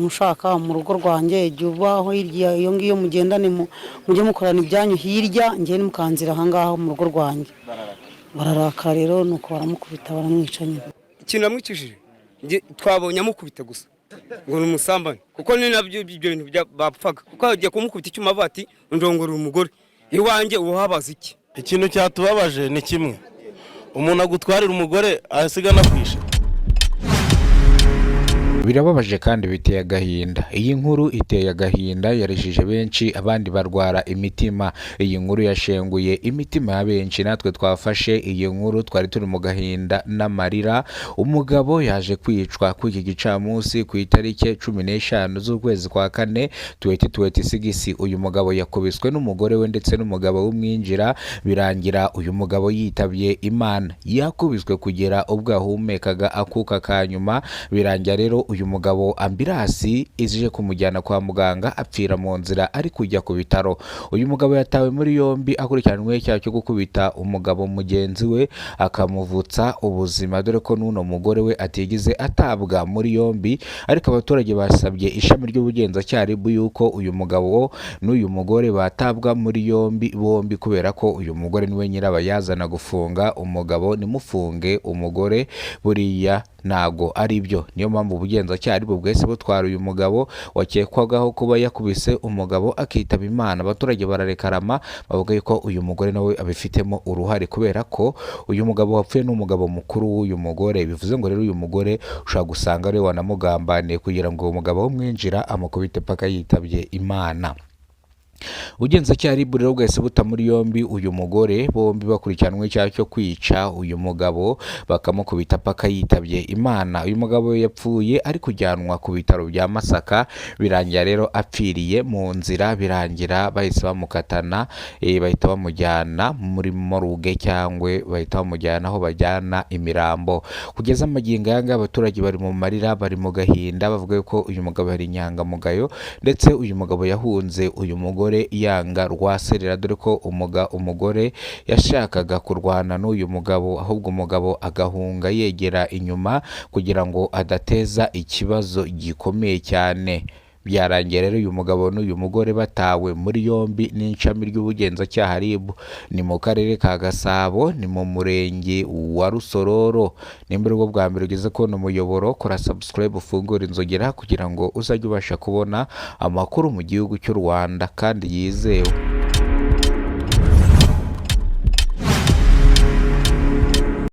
mushaka mu rugo rwanjye jya ubaho hirya iyo ngiyo mugendane mujye mukorana ibyanyu hirya njye mukanzira aha ngaho mu rugo rwanjye bararaka rero nuko baramukubita baramwica nyine. Ikintu amwicishije twabonye amukubita gusa ngo ni umusambane kuko ni nabyo ibyo bintu bapfaga kuko agiye kumukubita icyuma bati ndongora umugore iwanjye uhabaza iki. Ikintu cyatubabaje ni kimwe, umuntu agutwarira umugore asigana kwishe. Birababaje kandi biteye agahinda. Iyi nkuru iteye agahinda, yarishije benshi, abandi barwara imitima. Iyi nkuru yashenguye imitima ya benshi, natwe twafashe iyi nkuru twari turi mu gahinda n'amarira. Umugabo yaje kwicwa ku iki gicamunsi ku itariki 15 z'ukwezi kwa 4 2026. Uyu mugabo yakubiswe n'umugore we ndetse n'umugabo w'umwinjira, birangira uyu mugabo yitabye Imana. Yakubiswe kugera ubwo ahumekaga akuka kanyuma, birangira rero uyu mugabo ambirasi izije kumujyana kwa muganga apfira mu nzira ari kujya ku bitaro. Uyu mugabo yatawe muri yombi akurikiranwe icyaha cyo gukubita umugabo mugenzi we akamuvutsa ubuzima, dore ko n'uno mugore we atigeze atabwa muri yombi. Ariko abaturage basabye ishami ry'ubugenzacyaha RIB yuko uyu mugabo n'uyu mugore batabwa muri yombi bombi, kubera ko uyu mugore niwe nyirabayazana gufunga umugabo, nimufunge umugore buriya nago ari byo. Niyo mpamvu ubugenzacyaha RIB bwese butwara uyu mugabo wakekwagaho kuba yakubise umugabo akitaba Imana. Abaturage bararekarama bavuga yuko uyu mugore nawe abifitemo uruhare, kubera ko uyu mugabo wapfuye n'umugabo mukuru w'uyu mugore. Bivuze ngo rero uyu mugore ushaka gusanga ari wanamugambaniye kugira ngo uwo mugabo w'umwinjira amukubite paka yitabye Imana. Ubugenzacyaha RIB rero bwese buta muri yombi uyu mugore, bombi bakurikiranwe icyaha cyo kwica uyu mugabo bakamukubita paka yitabye Imana. Uyu mugabo yapfuye ari kujyanwa ku bitaro bya Masaka, birangira rero apfiriye mu nzira. Birangira bahise bamukatana, bahita bamujyana muri moruge cyangwa bahita bamujyana aho bajyana imirambo. Kugeza amagingo aya ngaya abaturage bari mu marira, bari mu gahinda, bavuga ko uyu mugabo yari inyangamugayo, ndetse uyu mugabo yahunze uyu mugore yanga rwaserera, dore ko umugore yashakaga kurwana n'uyu mugabo, ahubwo umugabo agahunga yegera inyuma kugira ngo adateza ikibazo gikomeye cyane. Byarangiye rero uyu mugabo n'uyu mugore batawe muri yombi n'ishami ry'ubugenzacyaha RIB. Ni mu karere ka Gasabo, ni mu murenge wa Rusororo. Nimba rwo bwa mbere ugeze ko no muyoboro, kora subscribe ufungura inzogera kugira ngo uzajye ubasha kubona amakuru mu gihugu cy'u Rwanda kandi yizewe.